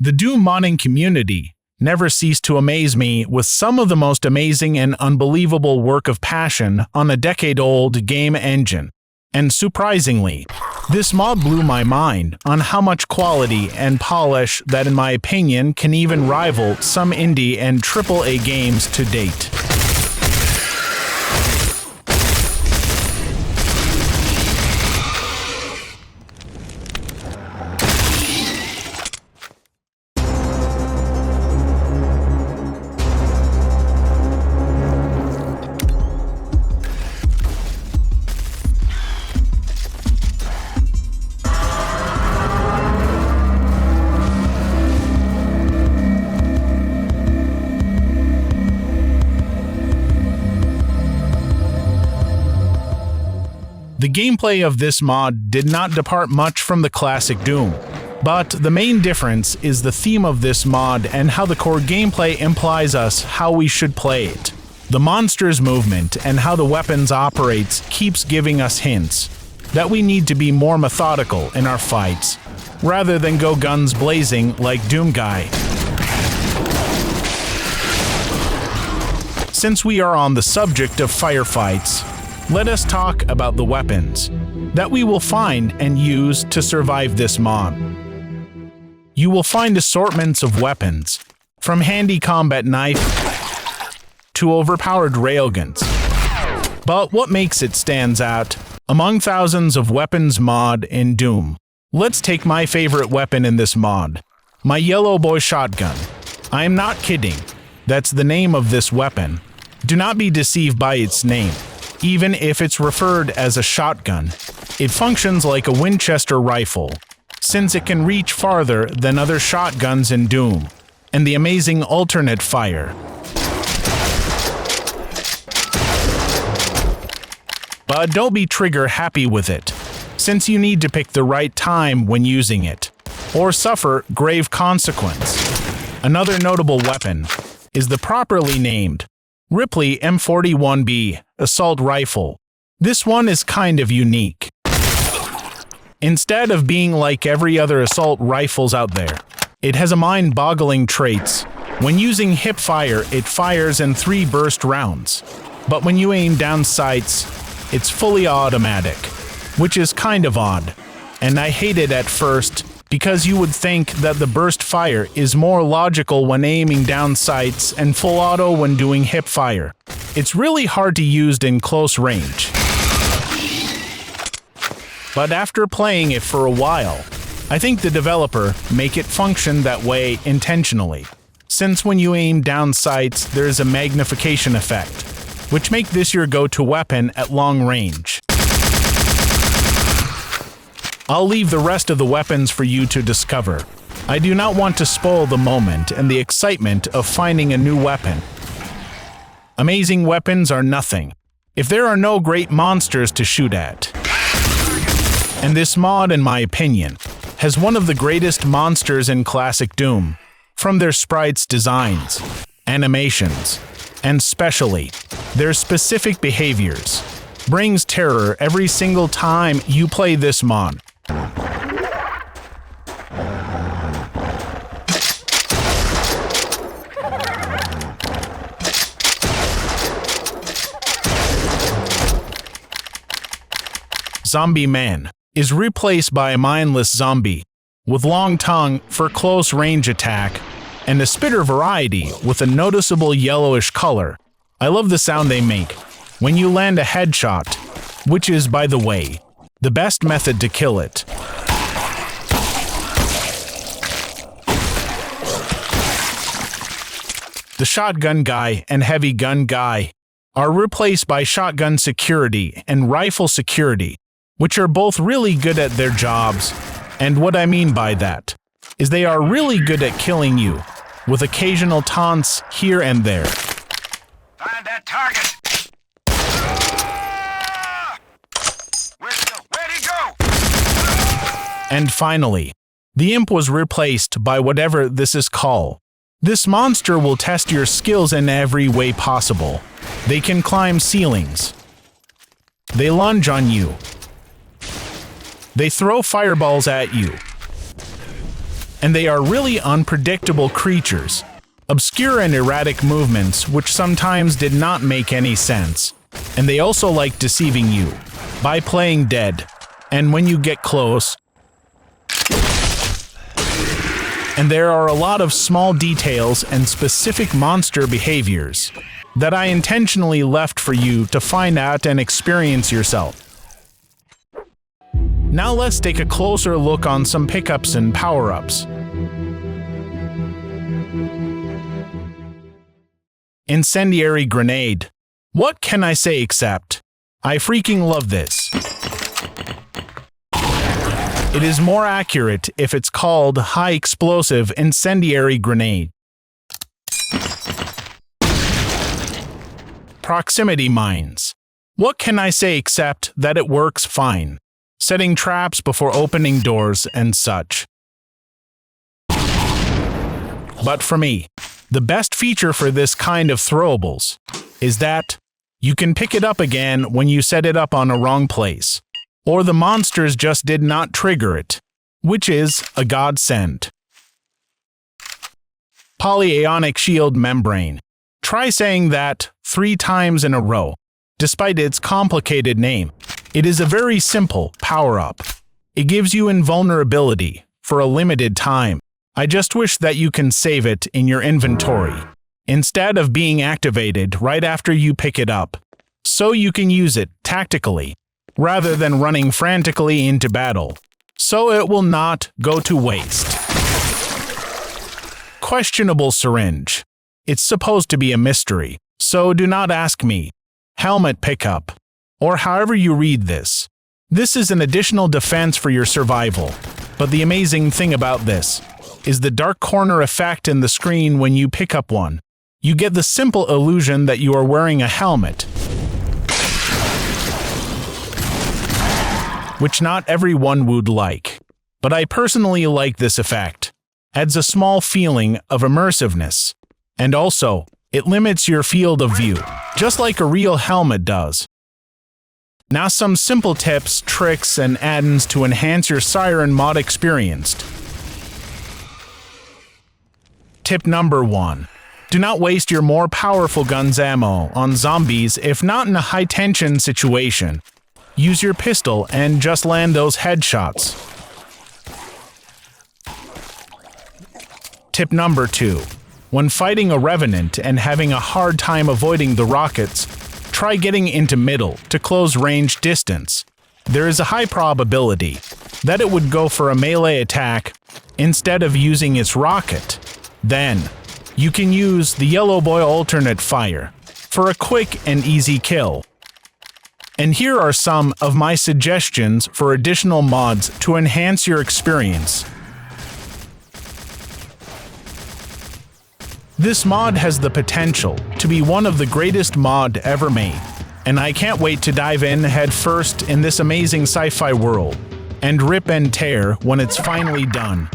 The Doom modding community never ceased to amaze me with some of the most amazing and unbelievable work of passion on a decade-old game engine. And surprisingly, this mod blew my mind on how much quality and polish that, in my opinion, can even rival some indie and AAA games to date. The gameplay of this mod did not depart much from the classic Doom, but the main difference is the theme of this mod and how the core gameplay implies us how we should play it. The monster's movement and how the weapons operates keeps giving us hints that we need to be more methodical in our fights, rather than go guns blazing like Doom Guy. Since we are on the subject of firefights, let us talk about the weapons that we will find and use to survive this mod. You will find assortments of weapons, from handy combat knife to overpowered railguns. But what makes it stands out among thousands of weapons mod in Doom? Let's take my favorite weapon in this mod, my yellow boy shotgun. I am not kidding, that's the name of this weapon. Do not be deceived by its name. Even if it's referred as a shotgun, it functions like a Winchester rifle, since it can reach farther than other shotguns in Doom, and the amazing alternate fire. But don't be trigger happy with it, since you need to pick the right time when using it, or suffer grave consequence. Another notable weapon is the properly named Ripley M41B assault rifle. This one is kind of unique. Instead of being like every other assault rifles out there, it has a mind-boggling traits. When using hip fire, it fires in 3 burst rounds, but when you aim down sights, it's fully automatic, which is kind of odd, and I hate it at first because you would think that the burst fire is more logical when aiming down sights and full auto when doing hip fire. It's really hard to use in close range. But after playing it for a while, I think the developer make it function that way intentionally, since when you aim down sights there is a magnification effect, which make this your go-to weapon at long range. I'll leave the rest of the weapons for you to discover. I do not want to spoil the moment and the excitement of finding a new weapon. Amazing weapons are nothing if there are no great monsters to shoot at. And this mod, in my opinion, has one of the greatest monsters in classic Doom, from their sprites designs, animations, and especially their specific behaviors. Brings terror every single time you play this mod. Zombie Man is replaced by a mindless zombie with long tongue for close range attack and a spitter variety with a noticeable yellowish color. I love the sound they make when you land a headshot, which is, by the way, the best method to kill it. The shotgun guy and heavy gun guy are replaced by shotgun security and rifle security, which are both really good at their jobs. And what I mean by that is they are really good at killing you, with occasional taunts here and there. Find that target! Where'd he go? And finally, the imp was replaced by whatever this is called. This monster will test your skills in every way possible. They can climb ceilings. They lunge on you. They throw fireballs at you. and they are really unpredictable creatures. Obscure and erratic movements which sometimes did not make any sense. And they also like deceiving you by playing dead. And when you get close, and there are a lot of small details and specific monster behaviors that I intentionally left for you to find out and experience yourself. Now let's take a closer look on some pickups and power-ups. Incendiary grenade. What can I say except I freaking love this. It is more accurate if it's called high explosive incendiary grenade. Proximity mines. What can I say except that it works fine, setting traps before opening doors and such. But for me, the best feature for this kind of throwables is that you can pick it up again when you set it up on a wrong place, or the monsters just did not trigger it, which is a godsend. Polyionic shield membrane. Try saying that 3 times in a row, despite its complicated name. It is a very simple power-up. It gives you invulnerability for a limited time. I just wish that you can save it in your inventory, instead of being activated right after you pick it up, so you can use it tactically, rather than running frantically into battle, so it will not go to waste. Questionable syringe. It's supposed to be a mystery, so do not ask me. Helmet pickup, or however you read this. This is an additional defense for your survival, but the amazing thing about this is the dark corner effect in the screen when you pick up one. You get the simple illusion that you are wearing a helmet, which not everyone would like. But I personally like this effect. Adds a small feeling of immersiveness, and also, it limits your field of view, just like a real helmet does. Now some simple tips, tricks, and add-ons to enhance your Siren mod experience. Tip number 1. Do not waste your more powerful gun's ammo on zombies if not in a high-tension situation. Use your pistol and just land those headshots. Tip number 2. When fighting a revenant and having a hard time avoiding the rockets, try getting into middle to close range distance. There is a high probability that it would go for a melee attack instead of using its rocket. Then, you can use the yellow boy alternate fire for a quick and easy kill. And here are some of my suggestions for additional mods to enhance your experience. This mod has the potential to be one of the greatest mod ever made, and I can't wait to dive in head first in this amazing sci-fi world, and rip and tear when it's finally done.